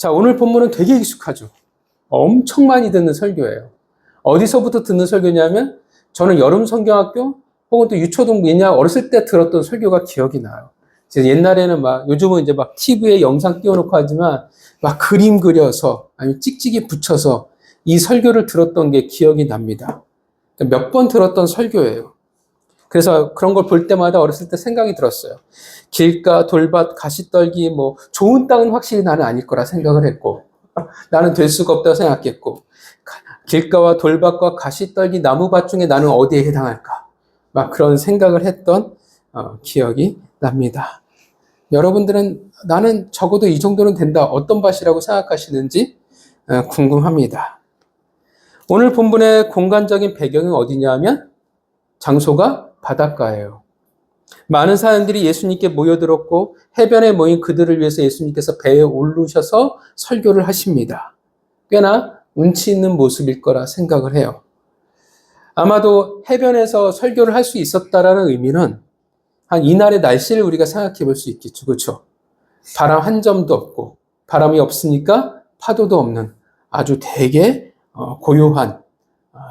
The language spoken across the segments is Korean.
자, 오늘 본문은 되게 익숙하죠. 엄청 많이 듣는 설교예요. 어디서부터 듣는 설교냐면 저는 여름 성경학교 혹은 또 유초등 예냐 어렸을 때 들었던 설교가 기억이 나요. 옛날에는 요즘은 이제 TV에 영상 띄워놓고 하지만 그림 그려서 아니면 찍찍이 붙여서 이 설교를 들었던 게 기억이 납니다. 몇 번 들었던 설교예요. 그래서 그런 걸 볼 때마다 어렸을 때 생각이 들었어요. 길가, 돌밭, 가시떨기, 좋은 땅은 확실히 나는 아닐 거라 생각을 했고, 나는 될 수가 없다고 생각했고, 길가와 돌밭과 가시떨기, 나무밭 중에 나는 어디에 해당할까? 그런 생각을 했던 기억이 납니다. 여러분들은 나는 적어도 이 정도는 된다. 어떤 밭이라고 생각하시는지 궁금합니다. 오늘 본문의 공간적인 배경이 어디냐 하면 장소가 바닷가예요. 많은 사람들이 예수님께 모여들었고 해변에 모인 그들을 위해서 예수님께서 배에 오르셔서 설교를 하십니다. 꽤나 운치 있는 모습일 거라 생각을 해요. 아마도 해변에서 설교를 할 수 있었다라는 의미는 한 이날의 날씨를 우리가 생각해 볼 수 있겠죠. 그렇죠? 바람 한 점도 없고 바람이 없으니까 파도도 없는 아주 되게 고요한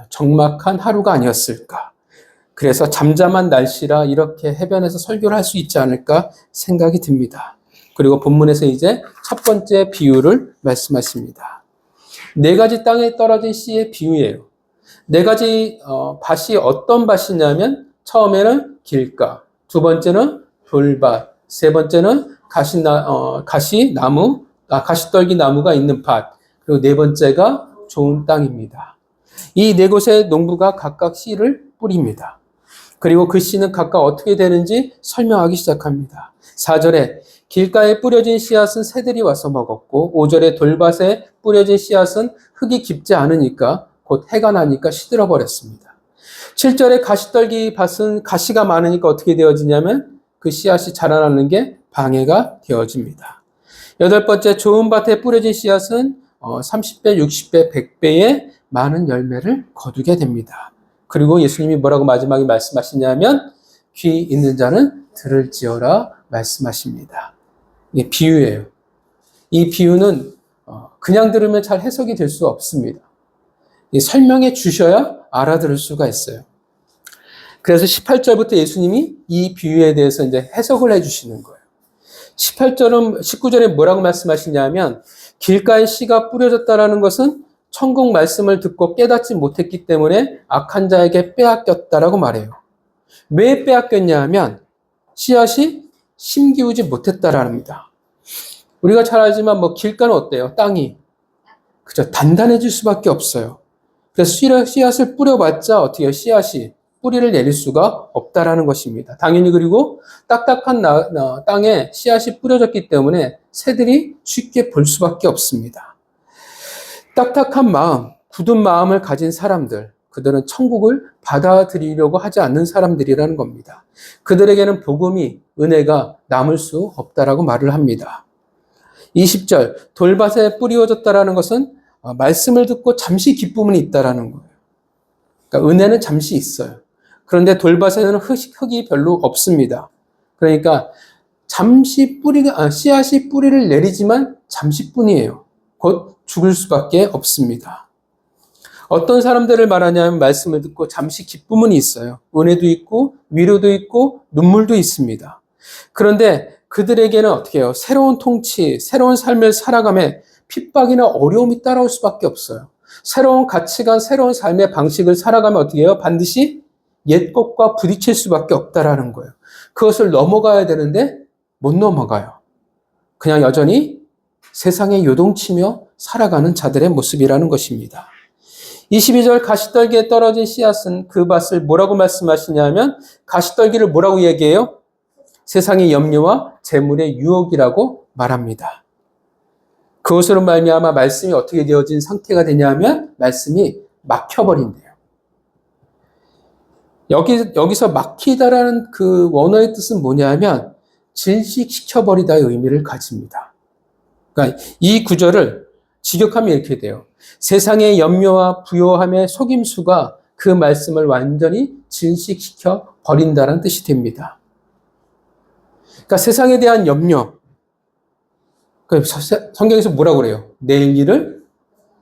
적막한 하루가 아니었을까. 그래서 잠잠한 날씨라 이렇게 해변에서 설교를 할 수 있지 않을까 생각이 듭니다. 그리고 본문에서 이제 첫 번째 비유를 말씀하십니다. 4가지 땅에 떨어진 씨의 비유예요. 4가지 밭이 어떤 밭이냐면 처음에는 길가, 두 번째는 돌밭, 세 번째는 가시떨기 나무가 있는 밭, 그리고 네 번째가 좋은 땅입니다. 이 4곳의 농부가 각각 씨를 뿌립니다. 그리고 그 씨는 각각 어떻게 되는지 설명하기 시작합니다. 4절에 길가에 뿌려진 씨앗은 새들이 와서 먹었고 5절에 돌밭에 뿌려진 씨앗은 흙이 깊지 않으니까 곧 해가 나니까 시들어 버렸습니다. 7절에 가시떨기 밭은 가시가 많으니까 어떻게 되어지냐면 그 씨앗이 자라나는 게 방해가 되어집니다. 8번째 좋은 밭에 뿌려진 씨앗은 30배, 60배, 100배의 많은 열매를 거두게 됩니다. 그리고 예수님이 뭐라고 마지막에 말씀하시냐면 귀 있는 자는 들을지어라 말씀하십니다. 이게 비유예요. 이 비유는 그냥 들으면 잘 해석이 될 수 없습니다. 설명해 주셔야 알아들을 수가 있어요. 그래서 18절부터 예수님이 이 비유에 대해서 이제 해석을 해주시는 거예요. 19절에 뭐라고 말씀하시냐면 길가에 씨가 뿌려졌다라는 것은 천국 말씀을 듣고 깨닫지 못했기 때문에 악한 자에게 빼앗겼다라고 말해요. 왜 빼앗겼냐 하면 씨앗이 심기우지 못했다랍니다. 우리가 잘 알지만 길가는 어때요? 땅이 그죠? 단단해질 수밖에 없어요. 그래서 씨앗을 뿌려봤자 어떻게 해요? 씨앗이 뿌리를 내릴 수가 없다라는 것입니다. 당연히 그리고 딱딱한 땅에 씨앗이 뿌려졌기 때문에 새들이 쉽게 볼 수밖에 없습니다. 딱딱한 마음, 굳은 마음을 가진 사람들, 그들은 천국을 받아들이려고 하지 않는 사람들이라는 겁니다. 그들에게는 복음이, 은혜가 남을 수 없다라고 말을 합니다. 20절, 돌밭에 뿌리워졌다라는 것은 말씀을 듣고 잠시 기쁨은 있다라는 거예요. 그러니까 은혜는 잠시 있어요. 그런데 돌밭에는 흙이 별로 없습니다. 그러니까 잠시 씨앗이 뿌리를 내리지만 잠시뿐이에요. 곧 죽을 수밖에 없습니다. 어떤 사람들을 말하냐면 말씀을 듣고 잠시 기쁨은 있어요. 은혜도 있고 위로도 있고 눈물도 있습니다. 그런데 그들에게는 어떻게 해요? 새로운 통치, 새로운 삶을 살아가며 핍박이나 어려움이 따라올 수밖에 없어요. 새로운 가치관, 새로운 삶의 방식을 살아가면 어떻게 해요? 반드시 옛 것과 부딪힐 수밖에 없다라는 거예요. 그것을 넘어가야 되는데 못 넘어가요. 그냥 여전히 세상에 요동치며 살아가는 자들의 모습이라는 것입니다. 22절 가시떨기에 떨어진 씨앗은 그 밭을 뭐라고 말씀하시냐면 가시떨기를 뭐라고 얘기해요? 세상의 염려와 재물의 유혹이라고 말합니다. 그것으로 말미암아 말씀이 어떻게 되어진 상태가 되냐면 말씀이 막혀버린대요. 여기서 막히다라는 그 원어의 뜻은 뭐냐면 질식시켜버리다의 의미를 가집니다. 그러니까 이 구절을 직역하면 이렇게 돼요. 세상의 염려와 부요함의 속임수가 그 말씀을 완전히 질식시켜 버린다는 뜻이 됩니다. 그러니까 세상에 대한 염려, 성경에서 뭐라고 그래요? 내일 일을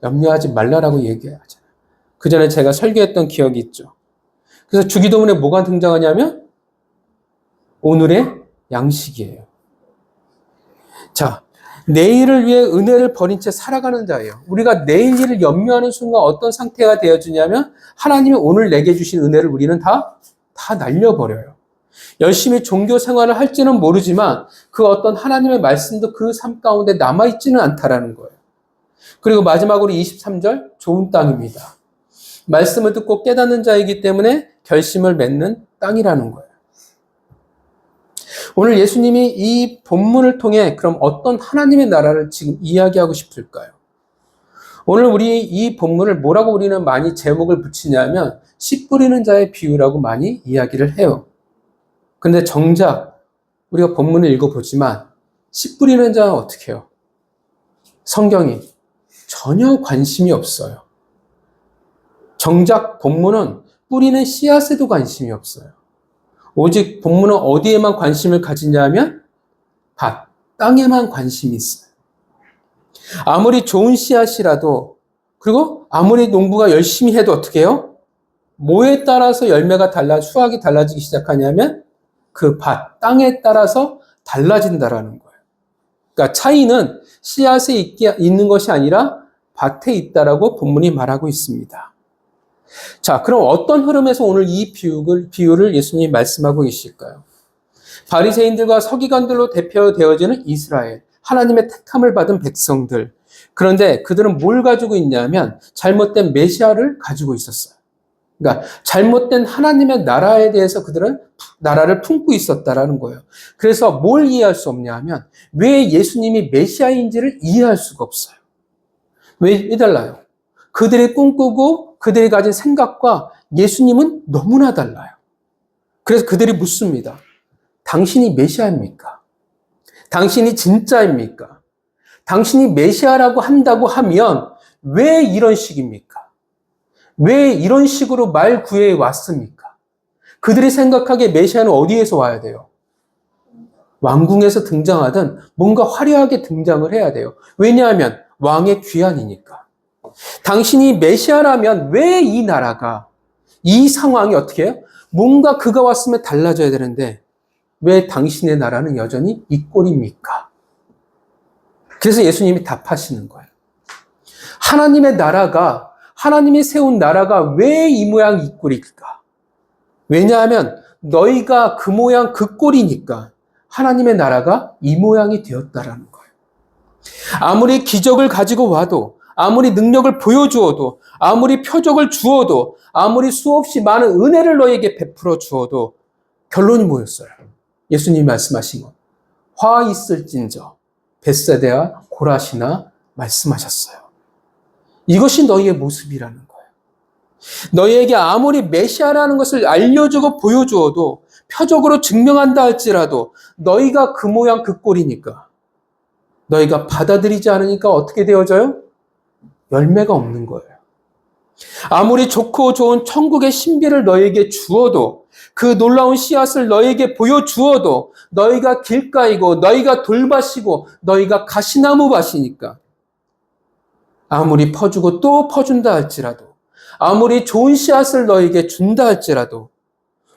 염려하지 말라라고 얘기하잖아요. 그 전에 제가 설교했던 기억이 있죠. 그래서 주기도문에 뭐가 등장하냐면 오늘의 양식이에요. 자, 내일을 위해 은혜를 버린 채 살아가는 자예요. 우리가 내일 일을 염려하는 순간 어떤 상태가 되어지냐면 하나님이 오늘 내게 주신 은혜를 우리는 다 날려버려요. 열심히 종교 생활을 할지는 모르지만 그 어떤 하나님의 말씀도 그 삶 가운데 남아있지는 않다라는 거예요. 그리고 마지막으로 23절 좋은 땅입니다. 말씀을 듣고 깨닫는 자이기 때문에 결심을 맺는 땅이라는 거예요. 오늘 예수님이 이 본문을 통해 그럼 어떤 하나님의 나라를 지금 이야기하고 싶을까요? 오늘 우리 이 본문을 뭐라고 우리는 많이 제목을 붙이냐면 씨 뿌리는 자의 비유라고 많이 이야기를 해요. 근데 정작 우리가 본문을 읽어보지만 씨 뿌리는 자는 어떻게 해요? 성경이 전혀 관심이 없어요. 정작 본문은 뿌리는 씨앗에도 관심이 없어요. 오직 본문은 어디에만 관심을 가지냐면 밭, 땅에만 관심이 있어요. 아무리 좋은 씨앗이라도 그리고 아무리 농부가 열심히 해도 어떻게 해요? 뭐에 따라서 열매가 수확이 달라지기 시작하냐면 그 밭, 땅에 따라서 달라진다라는 거예요. 그러니까 차이는 씨앗에 있는 것이 아니라 밭에 있다라고 본문이 말하고 있습니다. 자, 그럼 어떤 흐름에서 오늘 이 비유를 예수님이 말씀하고 계실까요? 바리새인들과 서기관들로 대표되어지는 이스라엘, 하나님의 택함을 받은 백성들. 그런데 그들은 뭘 가지고 있냐면 잘못된 메시아를 가지고 있었어요. 그러니까 잘못된 하나님의 나라에 대해서 그들은 나라를 품고 있었다라는 거예요. 그래서 뭘 이해할 수 없냐 하면 왜 예수님이 메시아인지를 이해할 수가 없어요. 왜 달라요? 그들이 꿈꾸고 그들이 가진 생각과 예수님은 너무나 달라요. 그래서 그들이 묻습니다. 당신이 메시아입니까? 당신이 진짜입니까? 당신이 메시아라고 한다고 하면 왜 이런 식입니까? 왜 이런 식으로 말 구해 왔습니까? 그들이 생각하기에 메시아는 어디에서 와야 돼요? 왕궁에서 등장하든 뭔가 화려하게 등장을 해야 돼요. 왜냐하면 왕의 귀환이니까. 당신이 메시아라면 왜 이 나라가, 이 상황이 어떻게 해요? 뭔가 그가 왔으면 달라져야 되는데 왜 당신의 나라는 여전히 이 꼴입니까? 그래서 예수님이 답하시는 거예요. 하나님의 나라가, 하나님이 세운 나라가 왜 이 모양 이 꼴일까? 왜냐하면 너희가 그 모양 그 꼴이니까 하나님의 나라가 이 모양이 되었다라는 거예요. 아무리 기적을 가지고 와도, 아무리 능력을 보여주어도, 아무리 표적을 주어도, 아무리 수없이 많은 은혜를 너에게 베풀어 주어도 결론이 뭐였어요? 예수님이 말씀하신 것. 화 있을진저 벳세다와 고라시나 말씀하셨어요. 이것이 너희의 모습이라는 거예요. 너희에게 아무리 메시아라는 것을 알려주고 보여주어도 표적으로 증명한다 할지라도 너희가 그 모양 그 꼴이니까 너희가 받아들이지 않으니까 어떻게 되어져요? 열매가 없는 거예요. 아무리 좋고 좋은 천국의 신비를 너희에게 주어도 그 놀라운 씨앗을 너희에게 보여주어도 너희가 길가이고 너희가 돌밭이고 너희가 가시나무 밭이니까 아무리 퍼주고 또 퍼준다 할지라도 아무리 좋은 씨앗을 너희에게 준다 할지라도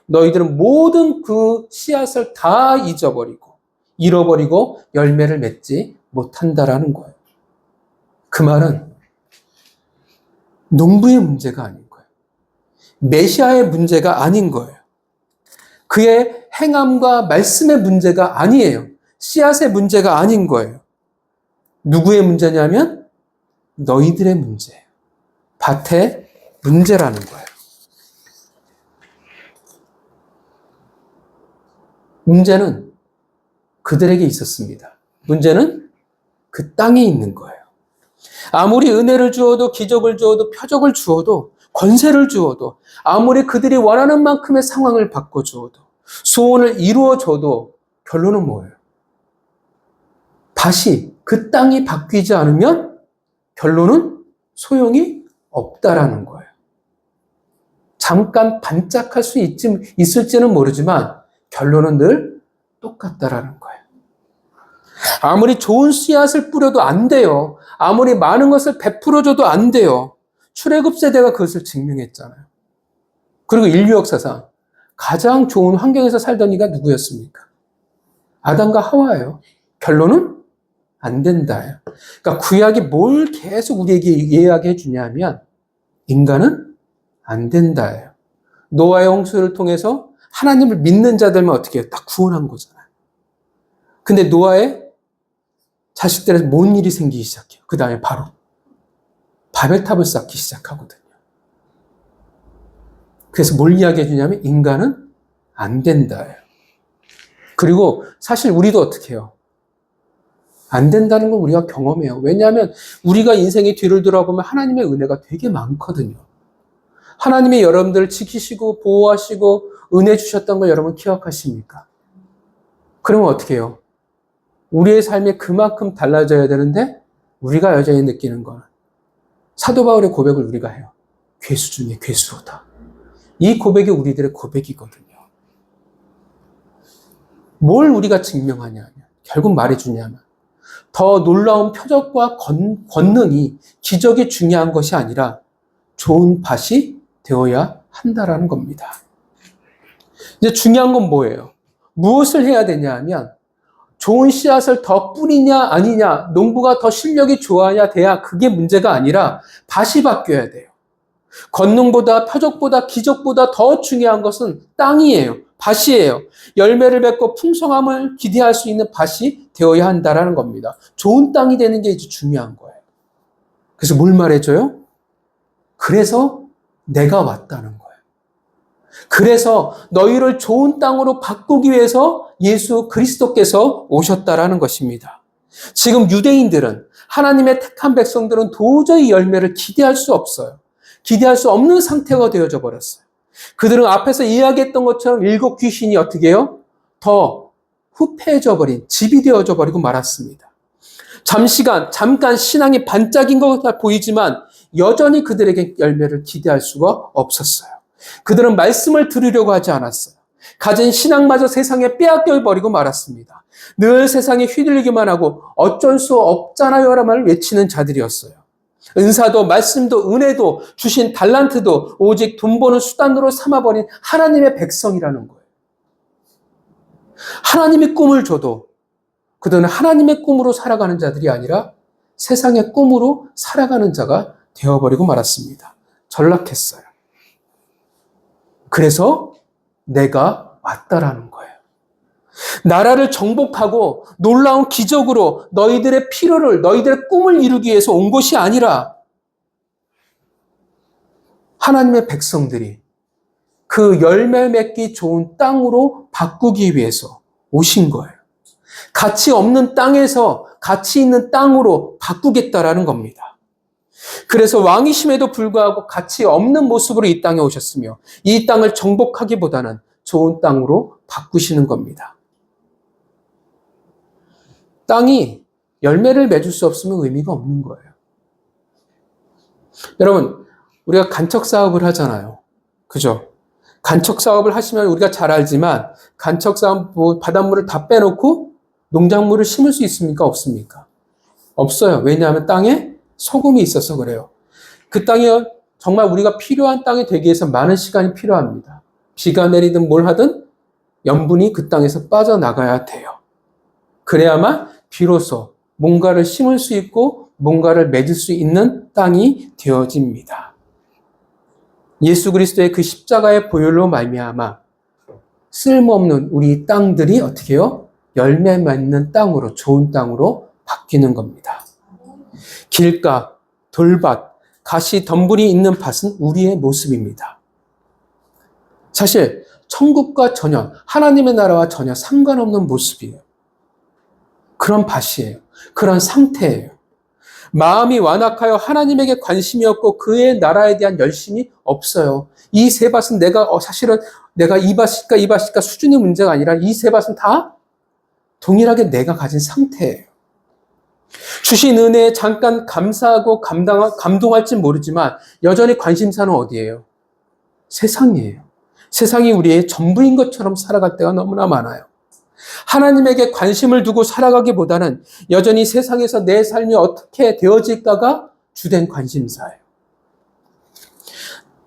너희들은 모든 그 씨앗을 다 잃어버리고 열매를 맺지 못한다라는 거예요. 그 말은 농부의 문제가 아닌 거예요. 메시아의 문제가 아닌 거예요. 그의 행함과 말씀의 문제가 아니에요. 씨앗의 문제가 아닌 거예요. 누구의 문제냐면 너희들의 문제예요. 밭의 문제라는 거예요. 문제는 그들에게 있었습니다. 문제는 그 땅에 있는 거예요. 아무리 은혜를 주어도 기적을 주어도 표적을 주어도 권세를 주어도 아무리 그들이 원하는 만큼의 상황을 바꿔주어도 소원을 이루어줘도 결론은 뭐예요? 다시 그 땅이 바뀌지 않으면 결론은 소용이 없다라는 거예요. 잠깐 반짝할 수 있을지는 모르지만 결론은 늘 똑같다라는 거예요. 아무리 좋은 씨앗을 뿌려도 안 돼요. 아무리 많은 것을 베풀어줘도 안 돼요. 출애굽 세대가 그것을 증명했잖아요. 그리고 인류 역사상 가장 좋은 환경에서 살던 이가 누구였습니까? 아담과 하와예요. 결론은 안 된다예요. 그러니까 구약이 뭘 계속 우리에게 이야기해 주냐면 인간은 안 된다예요. 노아의 홍수를 통해서 하나님을 믿는 자들만 어떻게 해요? 딱 구원한 거잖아요. 근데 노아의 자식들에서 뭔 일이 생기기 시작해요. 그 다음에 바로 바벨탑을 쌓기 시작하거든요. 그래서 뭘 이야기해 주냐면 인간은 안 된다예요. 그리고 사실 우리도 어떻게 해요? 안 된다는 걸 우리가 경험해요. 왜냐하면 우리가 인생의 뒤를 돌아보면 하나님의 은혜가 되게 많거든요. 하나님이 여러분들을 지키시고 보호하시고 은혜 주셨던 걸 여러분 기억하십니까? 그러면 어떻게 해요? 우리의 삶이 그만큼 달라져야 되는데 우리가 여전히 느끼는 건 사도 바울의 고백을 우리가 해요. 괴수 중에 괴수로다. 이 고백이 우리들의 고백이거든요. 뭘 우리가 증명하냐면 결국 말해주냐면 더 놀라운 표적과 권능이 기적이 중요한 것이 아니라 좋은 밭이 되어야 한다라는 겁니다. 이제 중요한 건 뭐예요? 무엇을 해야 되냐 하면 좋은 씨앗을 더 뿌리냐 아니냐, 농부가 더 실력이 좋아야 돼야 그게 문제가 아니라 밭이 바뀌어야 돼요. 권능보다 표적보다 기적보다 더 중요한 것은 땅이에요. 밭이에요. 열매를 맺고 풍성함을 기대할 수 있는 밭이 되어야 한다라는 겁니다. 좋은 땅이 되는 게 이제 중요한 거예요. 그래서 뭘 말해줘요? 그래서 내가 왔다는 거예요. 그래서 너희를 좋은 땅으로 바꾸기 위해서 예수 그리스도께서 오셨다라는 것입니다. 지금 유대인들은 하나님의 택한 백성들은 도저히 열매를 기대할 수 없어요. 기대할 수 없는 상태가 되어져 버렸어요. 그들은 앞에서 이야기했던 것처럼 일곱 귀신이 어떻게 해요? 더 후패해져 버린, 집이 되어져 버리고 말았습니다. 잠깐 신앙이 반짝인 것 같아 보이지만 여전히 그들에게 열매를 기대할 수가 없었어요. 그들은 말씀을 들으려고 하지 않았어요. 가진 신앙마저 세상에 빼앗겨 버리고 말았습니다. 늘 세상에 휘둘리기만 하고 어쩔 수 없잖아요 라는 말을 외치는 자들이었어요. 은사도 말씀도 은혜도 주신 달란트도 오직 돈 버는 수단으로 삼아버린 하나님의 백성이라는 거예요. 하나님이 꿈을 줘도 그들은 하나님의 꿈으로 살아가는 자들이 아니라 세상의 꿈으로 살아가는 자가 되어버리고 말았습니다. 전락했어요. 그래서 내가 왔다라는 거예요. 나라를 정복하고 놀라운 기적으로 너희들의 필요를, 너희들의 꿈을 이루기 위해서 온 것이 아니라 하나님의 백성들이 그 열매 맺기 좋은 땅으로 바꾸기 위해서 오신 거예요. 가치 없는 땅에서 가치 있는 땅으로 바꾸겠다라는 겁니다. 그래서 왕이심에도 불구하고 가치 없는 모습으로 이 땅에 오셨으며 이 땅을 정복하기보다는 좋은 땅으로 바꾸시는 겁니다. 땅이 열매를 맺을 수 없으면 의미가 없는 거예요. 여러분, 우리가 간척 사업을 하잖아요. 그죠? 간척 사업을 하시면 우리가 잘 알지만 간척 사업 바닷물을 다 빼놓고 농작물을 심을 수 있습니까? 없습니까? 없어요. 왜냐하면 땅에 소금이 있어서 그래요. 그 땅이 정말 우리가 필요한 땅이 되기 위해서 많은 시간이 필요합니다. 비가 내리든 뭘 하든 염분이 그 땅에서 빠져나가야 돼요. 그래야만 비로소 뭔가를 심을 수 있고 뭔가를 맺을 수 있는 땅이 되어집니다. 예수 그리스도의 그 십자가의 보혈로 말미암아 쓸모없는 우리 땅들이 어떻게 해요? 열매 맺는 땅으로, 좋은 땅으로 바뀌는 겁니다. 길가, 돌밭, 가시, 덤불이 있는 밭은 우리의 모습입니다. 사실 천국과 전혀, 하나님의 나라와 전혀 상관없는 모습이에요. 그런 밭이에요. 그런 상태예요. 마음이 완악하여 하나님에게 관심이 없고 그의 나라에 대한 열심이 없어요. 이 세 밭은 사실은 내가 이 밭일까 수준의 문제가 아니라 이 세 밭은 다 동일하게 내가 가진 상태예요. 주신 은혜에 잠깐 감사하고 감동할지 모르지만 여전히 관심사는 어디예요? 세상이에요. 세상이 우리의 전부인 것처럼 살아갈 때가 너무나 많아요. 하나님에게 관심을 두고 살아가기보다는 여전히 세상에서 내 삶이 어떻게 되어질까가 주된 관심사예요.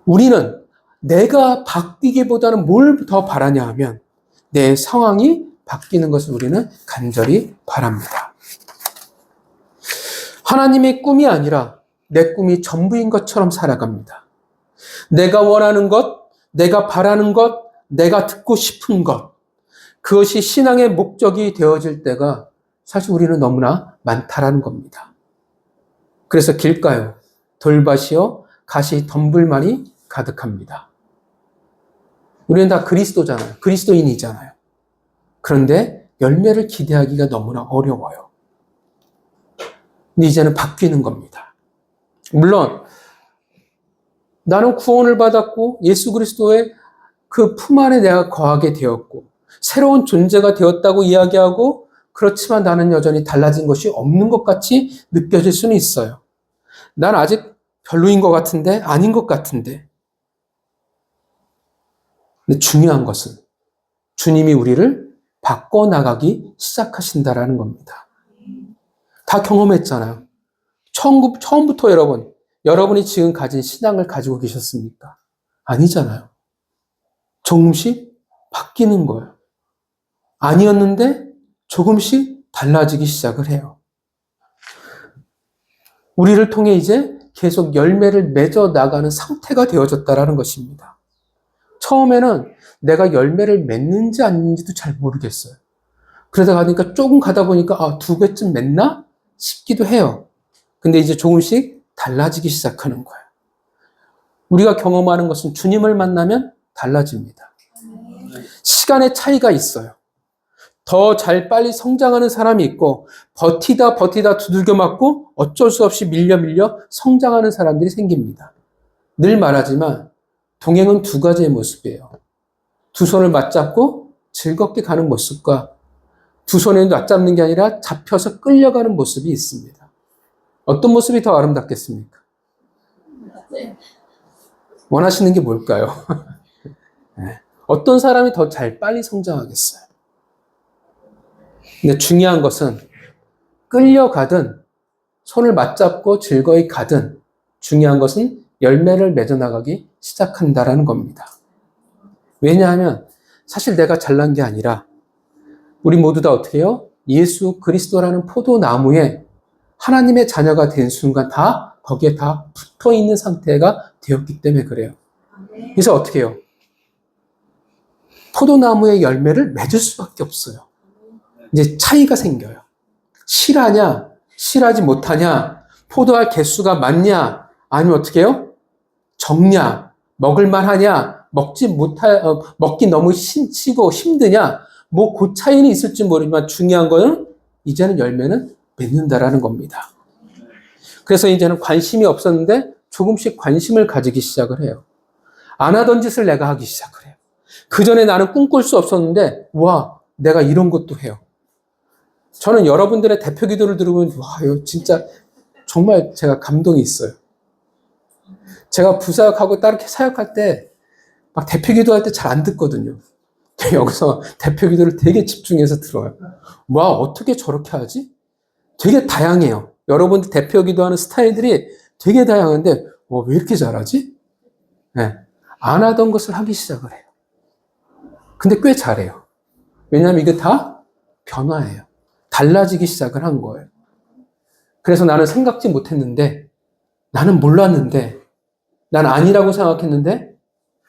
우리는 내가 바뀌기보다는 뭘 더 바라냐 하면 내 상황이 바뀌는 것을 우리는 간절히 바랍니다. 하나님의 꿈이 아니라 내 꿈이 전부인 것처럼 살아갑니다. 내가 원하는 것, 내가 바라는 것, 내가 듣고 싶은 것, 그것이 신앙의 목적이 되어질 때가 사실 우리는 너무나 많다라는 겁니다. 그래서 길가요, 돌밭이요, 가시 덤불만이 가득합니다. 우리는 다 그리스도잖아요. 그리스도인이잖아요. 그런데 열매를 기대하기가 너무나 어려워요. 근데 이제는 바뀌는 겁니다. 물론 나는 구원을 받았고 예수 그리스도의 그 품 안에 내가 거하게 되었고 새로운 존재가 되었다고 이야기하고, 그렇지만 나는 여전히 달라진 것이 없는 것 같이 느껴질 수는 있어요. 난 아직 별로인 것 같은데, 아닌 것 같은데. 근데 중요한 것은 주님이 우리를 바꿔나가기 시작하신다라는 겁니다. 다 경험했잖아요. 처음부터 여러분이 지금 가진 신앙을 가지고 계셨습니까? 아니잖아요. 조금씩 바뀌는 거예요. 아니었는데 조금씩 달라지기 시작을 해요. 우리를 통해 이제 계속 열매를 맺어 나가는 상태가 되어졌다라는 것입니다. 처음에는 내가 열매를 맺는지 아닌지도 잘 모르겠어요. 그러다 가니까 조금 가다 보니까 2배쯤 맺나 싶기도 해요. 근데 이제 조금씩 달라지기 시작하는 거예요. 우리가 경험하는 것은 주님을 만나면 달라집니다. 시간의 차이가 있어요. 더 잘 빨리 성장하는 사람이 있고 버티다 두들겨 맞고 어쩔 수 없이 밀려 성장하는 사람들이 생깁니다. 늘 말하지만 동행은 2가지의 모습이에요. 2 손을 맞잡고 즐겁게 가는 모습과 2 손에 맞잡는 게 아니라 잡혀서 끌려가는 모습이 있습니다. 어떤 모습이 더 아름답겠습니까? 원하시는 게 뭘까요? 네. 어떤 사람이 더 잘 빨리 성장하겠어요? 근데 중요한 것은 끌려가든 손을 맞잡고 즐거이 가든 중요한 것은 열매를 맺어나가기 시작한다라는 겁니다. 왜냐하면 사실 내가 잘난 게 아니라 우리 모두 다 어떻게 해요? 예수 그리스도라는 포도나무에 하나님의 자녀가 된 순간 거기에 다 붙어 있는 상태가 되었기 때문에 그래요. 그래서 어떻게 해요? 포도나무의 열매를 맺을 수밖에 없어요. 이제 차이가 생겨요. 실하냐, 실하지 못하냐, 포도알 개수가 많냐, 아니면 어떻게 해요? 적냐, 먹을만하냐, 먹기 너무 치고 힘드냐, 그 차이는 있을지 모르지만 중요한 거는 이제는 열매는 맺는다라는 겁니다. 그래서 이제는 관심이 없었는데 조금씩 관심을 가지기 시작을 해요. 안 하던 짓을 내가 하기 시작을 해요. 그 전에 나는 꿈꿀 수 없었는데, 와, 내가 이런 것도 해요. 저는 여러분들의 대표 기도를 들으면, 와, 이거 진짜 정말 제가 감동이 있어요. 제가 부사역하고 따로 사역할 때, 막 대표 기도할 때 잘 안 듣거든요. 여기서 대표 기도를 되게 집중해서 들어요. 와, 어떻게 저렇게 하지? 되게 다양해요. 여러분들 대표 기도하는 스타일들이 되게 다양한데, 왜 이렇게 잘하지? 네. 안 하던 것을 하기 시작을 해요. 근데 꽤 잘해요. 왜냐하면 이게 다 변화예요. 달라지기 시작을 한 거예요. 그래서 나는 생각지 못했는데, 나는 몰랐는데, 난 아니라고 생각했는데,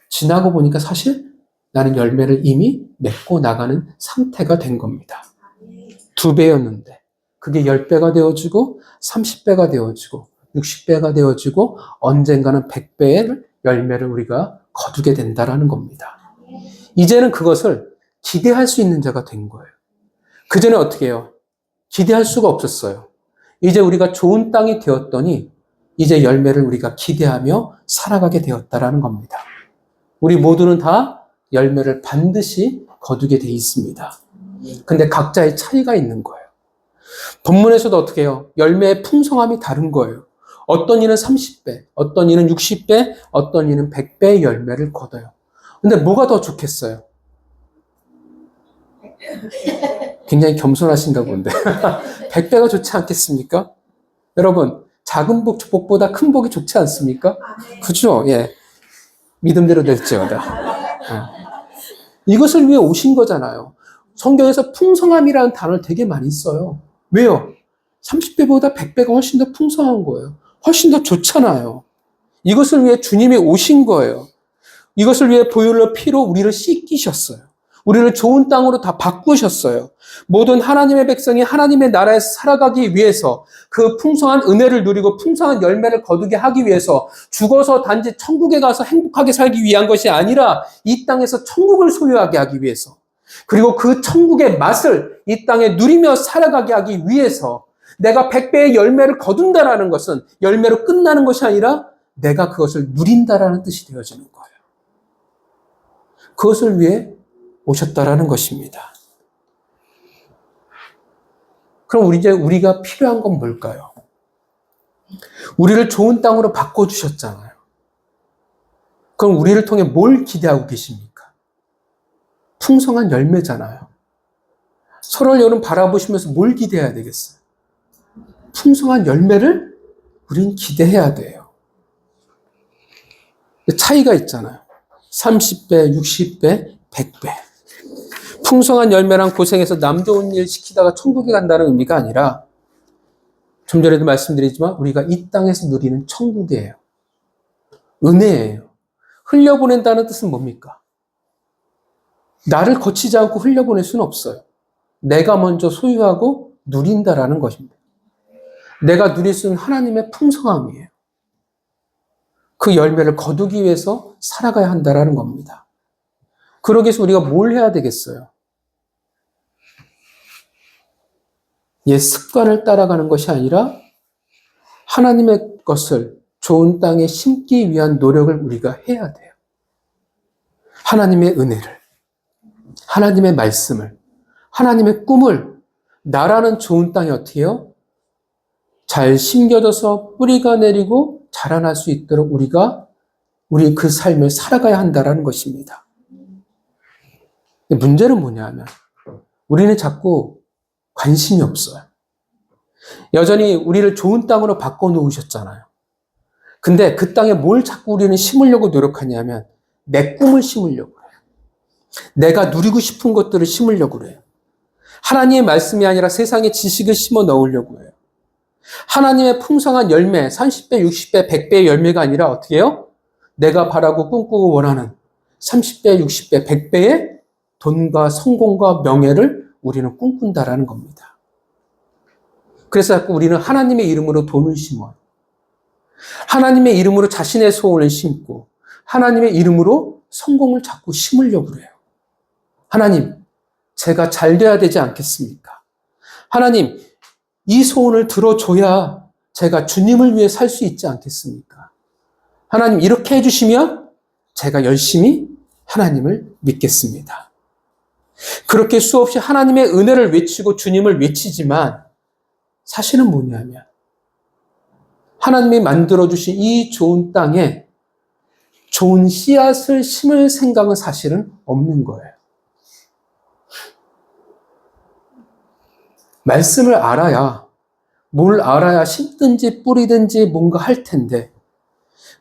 지나고 보니까 사실 나는 열매를 이미 맺고 나가는 상태가 된 겁니다. 2배였는데, 그게 10배가 되어지고, 30배가 되어지고, 60배가 되어지고, 언젠가는 100배의 열매를 우리가 거두게 된다라는 겁니다. 이제는 그것을 기대할 수 있는 자가 된 거예요. 그 전에 어떻게 해요? 기대할 수가 없었어요. 이제 우리가 좋은 땅이 되었더니 이제 열매를 우리가 기대하며 살아가게 되었다라는 겁니다. 우리 모두는 다 열매를 반드시 거두게 돼 있습니다. 근데 각자의 차이가 있는 거예요. 본문에서도 어떻게 해요? 열매의 풍성함이 다른 거예요. 어떤 이는 30배, 어떤 이는 60배, 어떤 이는 100배의 열매를 거둬요. 근데 뭐가 더 좋겠어요? 굉장히 겸손하신가 본데. 100배가 좋지 않겠습니까? 여러분, 작은 복보다 큰 복이 좋지 않습니까? 그죠? 예. 믿음대로 될지어다. 이것을 위해 오신 거잖아요. 성경에서 풍성함이라는 단어를 되게 많이 써요. 왜요? 30배보다 100배가 훨씬 더 풍성한 거예요. 훨씬 더 좋잖아요. 이것을 위해 주님이 오신 거예요. 이것을 위해 보혈로 피로 우리를 씻기셨어요. 우리를 좋은 땅으로 다 바꾸셨어요. 모든 하나님의 백성이 하나님의 나라에서 살아가기 위해서 그 풍성한 은혜를 누리고 풍성한 열매를 거두게 하기 위해서 죽어서 단지 천국에 가서 행복하게 살기 위한 것이 아니라 이 땅에서 천국을 소유하게 하기 위해서 그리고 그 천국의 맛을 이 땅에 누리며 살아가게 하기 위해서 내가 100배의 열매를 거둔다라는 것은 열매로 끝나는 것이 아니라 내가 그것을 누린다라는 뜻이 되어지는 거예요. 그것을 위해 오셨다라는 것입니다. 그럼 이제 우리가 필요한 건 뭘까요? 우리를 좋은 땅으로 바꿔주셨잖아요. 그럼 우리를 통해 뭘 기대하고 계십니까? 풍성한 열매잖아요. 서로를 여러분 바라보시면서 뭘 기대해야 되겠어요? 풍성한 열매를 우린 기대해야 돼요. 차이가 있잖아요. 30배, 60배, 100배. 풍성한 열매랑 고생해서 남 좋은 일 시키다가 천국에 간다는 의미가 아니라 좀 전에도 말씀드리지만 우리가 이 땅에서 누리는 천국이에요. 은혜예요. 흘려보낸다는 뜻은 뭡니까? 나를 거치지 않고 흘려보낼 수는 없어요. 내가 먼저 소유하고 누린다라는 것입니다. 내가 누릴 수 있는 하나님의 풍성함이에요. 그 열매를 거두기 위해서 살아가야 한다라는 겁니다. 그러기 위해서 우리가 뭘 해야 되겠어요? 옛 습관을 따라가는 것이 아니라 하나님의 것을 좋은 땅에 심기 위한 노력을 우리가 해야 돼요. 하나님의 은혜를, 하나님의 말씀을, 하나님의 꿈을 나라는 좋은 땅에 어떻게 해요? 잘 심겨져서 뿌리가 내리고 자라날 수 있도록 우리 그 삶을 살아가야 한다는 것입니다. 문제는 뭐냐면 우리는 자꾸 관심이 없어요. 여전히 우리를 좋은 땅으로 바꿔놓으셨잖아요. 근데 그 땅에 뭘 자꾸 우리는 심으려고 노력하냐면 내 꿈을 심으려고 해요. 내가 누리고 싶은 것들을 심으려고 해요. 하나님의 말씀이 아니라 세상의 지식을 심어 넣으려고 해요. 하나님의 풍성한 열매, 30배, 60배, 100배의 열매가 아니라 어떻게 해요? 내가 바라고 꿈꾸고 원하는 30배, 60배, 100배의 돈과 성공과 명예를 우리는 꿈꾼다라는 겁니다. 그래서 자꾸 우리는 하나님의 이름으로 돈을 심어요. 하나님의 이름으로 자신의 소원을 심고 하나님의 이름으로 성공을 자꾸 심으려고 그래요. 하나님, 제가 잘 돼야 되지 않겠습니까? 하나님, 이 소원을 들어줘야 제가 주님을 위해 살 수 있지 않겠습니까? 하나님, 이렇게 해주시면 제가 열심히 하나님을 믿겠습니다. 그렇게 수없이 하나님의 은혜를 외치고 주님을 외치지만 사실은 뭐냐면 하나님이 만들어주신 이 좋은 땅에 좋은 씨앗을 심을 생각은 사실은 없는 거예요. 말씀을 알아야 뭘 알아야 심든지 뿌리든지 뭔가 할 텐데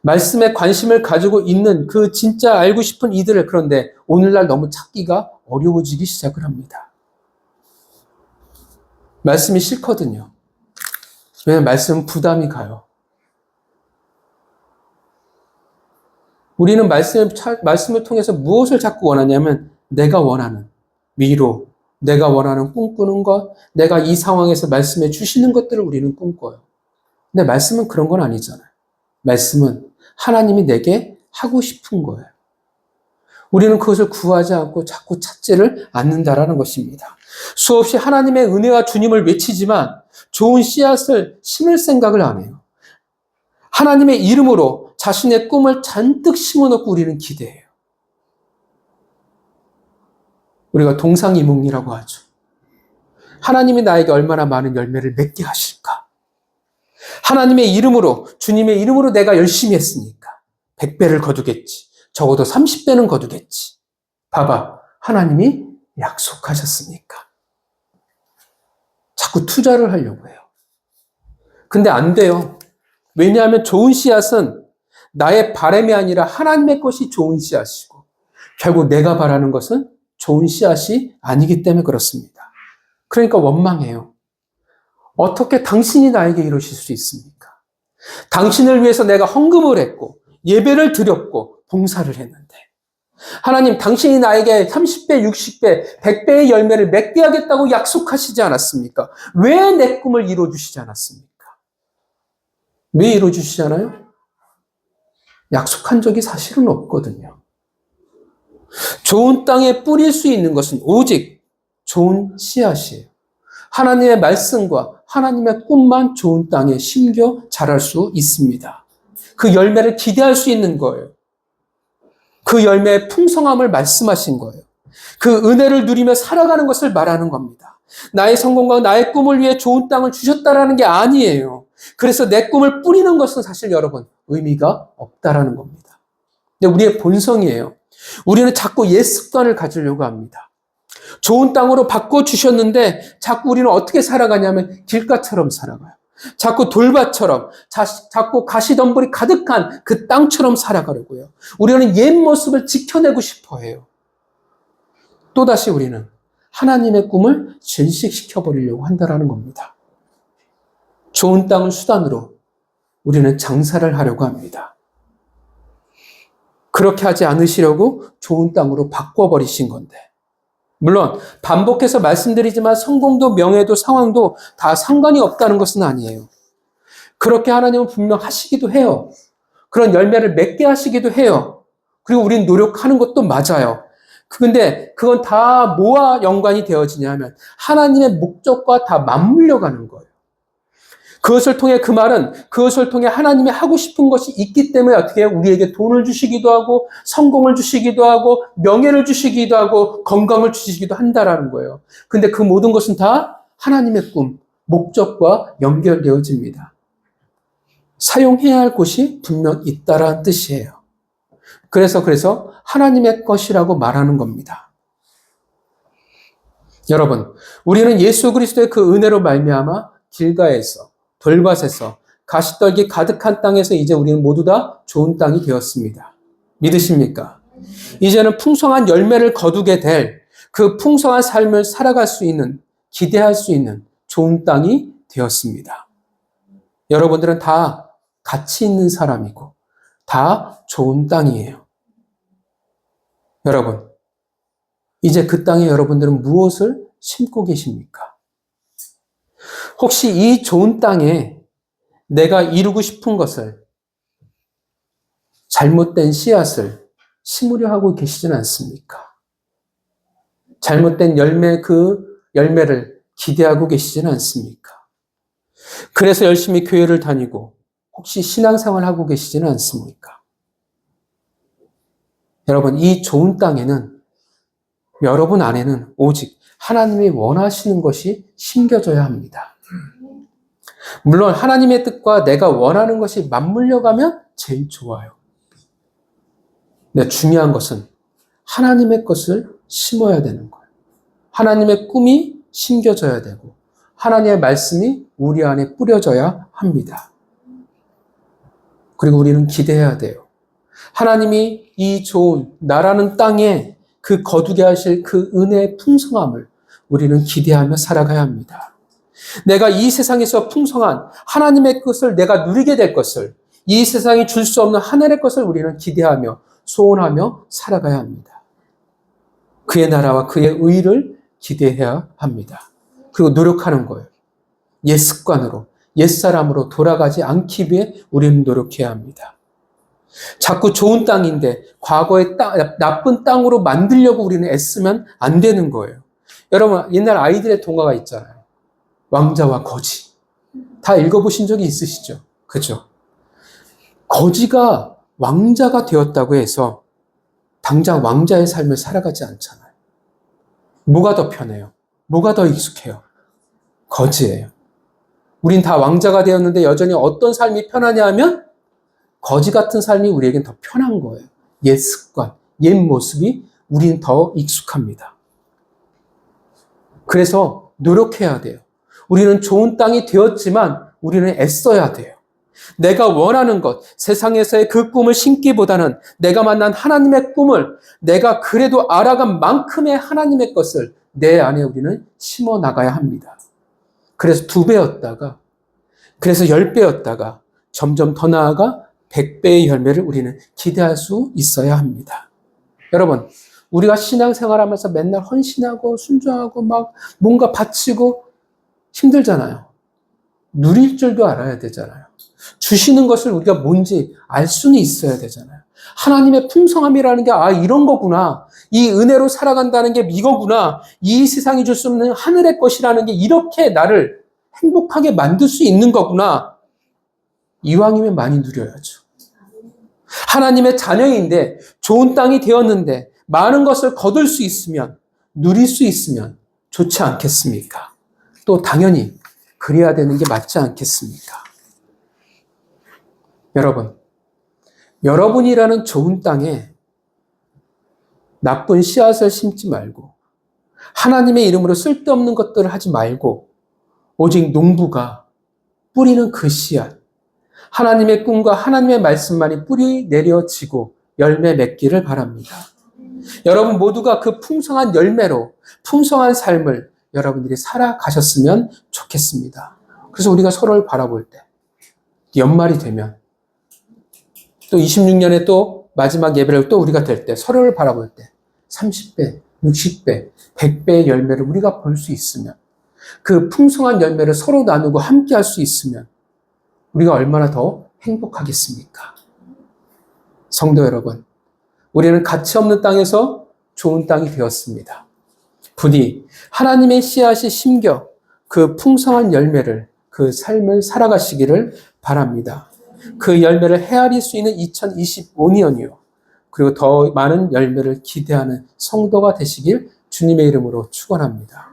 말씀에 관심을 가지고 있는 그 진짜 알고 싶은 이들을 그런데 오늘날 너무 찾기가 어려워지기 시작을 합니다. 말씀이 싫거든요. 왜냐하면 말씀은 부담이 가요. 우리는 말씀을 통해서 무엇을 자꾸 원하냐면 내가 원하는 위로, 내가 원하는 꿈꾸는 것, 내가 이 상황에서 말씀해 주시는 것들을 우리는 꿈꿔요. 근데 말씀은 그런 건 아니잖아요. 말씀은 하나님이 내게 하고 싶은 거예요. 우리는 그것을 구하지 않고 자꾸 찾지를 않는다라는 것입니다. 수없이 하나님의 은혜와 주님을 외치지만 좋은 씨앗을 심을 생각을 안 해요. 하나님의 이름으로 자신의 꿈을 잔뜩 심어놓고 우리는 기대해요. 우리가 동상이몽이라고 하죠. 하나님이 나에게 얼마나 많은 열매를 맺게 하실까? 하나님의 이름으로, 주님의 이름으로 내가 열심히 했으니까 100배를 거두겠지. 적어도 30배는 거두겠지. 봐봐, 하나님이 약속하셨습니까? 자꾸 투자를 하려고 해요. 근데 안 돼요. 왜냐하면 좋은 씨앗은 나의 바람이 아니라 하나님의 것이 좋은 씨앗이고 결국 내가 바라는 것은 좋은 씨앗이 아니기 때문에 그렇습니다. 그러니까 원망해요. 어떻게 당신이 나에게 이러실 수 있습니까? 당신을 위해서 내가 헌금을 했고 예배를 드렸고 봉사를 했는데 하나님 당신이 나에게 30배, 60배, 100배의 열매를 맺게 하겠다고 약속하시지 않았습니까? 왜 내 꿈을 이루어주시지 않았습니까? 왜 이루어주시잖아요? 약속한 적이 사실은 없거든요. 좋은 땅에 뿌릴 수 있는 것은 오직 좋은 씨앗이에요. 하나님의 말씀과 하나님의 꿈만 좋은 땅에 심겨 자랄 수 있습니다. 그 열매를 기대할 수 있는 거예요. 그 열매의 풍성함을 말씀하신 거예요. 그 은혜를 누리며 살아가는 것을 말하는 겁니다. 나의 성공과 나의 꿈을 위해 좋은 땅을 주셨다라는 게 아니에요. 그래서 내 꿈을 뿌리는 것은 사실 여러분 의미가 없다라는 겁니다. 근데 우리의 본성이에요. 우리는 자꾸 옛 습관을 가지려고 합니다. 좋은 땅으로 바꿔주셨는데 자꾸 우리는 어떻게 살아가냐면 길가처럼 살아가요. 자꾸 돌밭처럼, 자꾸 가시덤불이 가득한 그 땅처럼 살아가려고요. 우리는 옛 모습을 지켜내고 싶어 해요. 또다시 우리는 하나님의 꿈을 질식시켜버리려고 한다는 겁니다. 좋은 땅을 수단으로 우리는 장사를 하려고 합니다. 그렇게 하지 않으시려고 좋은 땅으로 바꿔버리신 건데 물론 반복해서 말씀드리지만 성공도 명예도 상황도 다 상관이 없다는 것은 아니에요. 그렇게 하나님은 분명 하시기도 해요. 그런 열매를 맺게 하시기도 해요. 그리고 우리는 노력하는 것도 맞아요. 근데 그건 다 뭐와 연관이 되어지냐면 하나님의 목적과 다 맞물려 가는 거예요. 그것을 통해 그 말은 그것을 통해 하나님이 하고 싶은 것이 있기 때문에 어떻게 해요? 우리에게 돈을 주시기도 하고 성공을 주시기도 하고 명예를 주시기도 하고 건강을 주시기도 한다라는 거예요. 근데 그 모든 것은 다 하나님의 꿈, 목적과 연결되어집니다. 사용해야 할 곳이 분명 있다라는 뜻이에요. 그래서 하나님의 것이라고 말하는 겁니다. 여러분, 우리는 예수 그리스도의 그 은혜로 말미암아 길가에서 돌밭에서 가시떨기 가득한 땅에서 이제 우리는 모두 다 좋은 땅이 되었습니다. 믿으십니까? 이제는 풍성한 열매를 거두게 될 그 풍성한 삶을 살아갈 수 있는, 기대할 수 있는 좋은 땅이 되었습니다. 여러분들은 다 가치 있는 사람이고 다 좋은 땅이에요. 여러분, 이제 그 땅에 여러분들은 무엇을 심고 계십니까? 혹시 이 좋은 땅에 내가 이루고 싶은 것을 잘못된 씨앗을 심으려 하고 계시지는 않습니까? 잘못된 그 열매를 기대하고 계시지는 않습니까? 그래서 열심히 교회를 다니고 혹시 신앙생활 하고 계시지는 않습니까? 여러분, 이 좋은 땅에는 여러분 안에는 오직 하나님이 원하시는 것이 심겨져야 합니다. 물론 하나님의 뜻과 내가 원하는 것이 맞물려가면 제일 좋아요. 근데 중요한 것은 하나님의 것을 심어야 되는 거예요. 하나님의 꿈이 심겨져야 되고 하나님의 말씀이 우리 안에 뿌려져야 합니다. 그리고 우리는 기대해야 돼요. 하나님이 이 좋은 나라는 땅에 그 거두게 하실 그 은혜의 풍성함을 우리는 기대하며 살아가야 합니다. 내가 이 세상에서 풍성한 하나님의 것을 내가 누리게 될 것을 이 세상이 줄 수 없는 하늘의 것을 우리는 기대하며 소원하며 살아가야 합니다. 그의 나라와 그의 의를 기대해야 합니다. 그리고 노력하는 거예요. 옛 습관으로, 옛 사람으로 돌아가지 않기 위해 우리는 노력해야 합니다. 자꾸 좋은 땅인데 과거의 나쁜 땅으로 만들려고 우리는 애쓰면 안 되는 거예요. 여러분, 옛날 아이들의 동화가 있잖아요. 왕자와 거지. 다 읽어보신 적이 있으시죠? 그죠? 거지가 왕자가 되었다고 해서 당장 왕자의 삶을 살아가지 않잖아요. 뭐가 더 편해요? 뭐가 더 익숙해요? 거지예요. 우린 다 왕자가 되었는데 여전히 어떤 삶이 편하냐 하면 거지 같은 삶이 우리에겐 더 편한 거예요. 옛 습관, 옛 모습이 우린 더 익숙합니다. 그래서 노력해야 돼요. 우리는 좋은 땅이 되었지만 우리는 애써야 돼요. 내가 원하는 것, 세상에서의 그 꿈을 심기보다는 내가 만난 하나님의 꿈을 내가 그래도 알아간 만큼의 하나님의 것을 내 안에 우리는 심어 나가야 합니다. 그래서 2배였다가, 그래서 10배였다가 점점 더 나아가 100배의 열매를 우리는 기대할 수 있어야 합니다. 여러분, 우리가 신앙생활하면서 맨날 헌신하고 순종하고 막 뭔가 바치고 힘들잖아요. 누릴 줄도 알아야 되잖아요. 주시는 것을 우리가 뭔지 알 수는 있어야 되잖아요. 하나님의 풍성함이라는 게 이런 거구나. 이 은혜로 살아간다는 게 이거구나. 이 세상이 줄 수 없는 하늘의 것이라는 게 이렇게 나를 행복하게 만들 수 있는 거구나. 이왕이면 많이 누려야죠. 하나님의 자녀인데 좋은 땅이 되었는데 많은 것을 거둘 수 있으면, 누릴 수 있으면 좋지 않겠습니까? 또 당연히 그래야 되는 게 맞지 않겠습니까? 여러분, 여러분이라는 좋은 땅에 나쁜 씨앗을 심지 말고 하나님의 이름으로 쓸데없는 것들을 하지 말고 오직 농부가 뿌리는 그 씨앗, 하나님의 꿈과 하나님의 말씀만이 뿌리 내려지고 열매 맺기를 바랍니다. 여러분 모두가 그 풍성한 열매로 풍성한 삶을 여러분들이 살아가셨으면 좋겠습니다. 그래서 우리가 서로를 바라볼 때 연말이 되면 또 26년에 또 마지막 예배를 또 우리가 될 때 서로를 바라볼 때 30배, 60배, 100배의 열매를 우리가 볼 수 있으면 그 풍성한 열매를 서로 나누고 함께 할 수 있으면 우리가 얼마나 더 행복하겠습니까? 성도 여러분, 우리는 가치 없는 땅에서 좋은 땅이 되었습니다. 부디 하나님의 씨앗이 심겨 그 풍성한 열매를, 그 삶을 살아가시기를 바랍니다. 그 열매를 헤아릴 수 있는 2025년이요. 그리고 더 많은 열매를 기대하는 성도가 되시길 주님의 이름으로 축원합니다.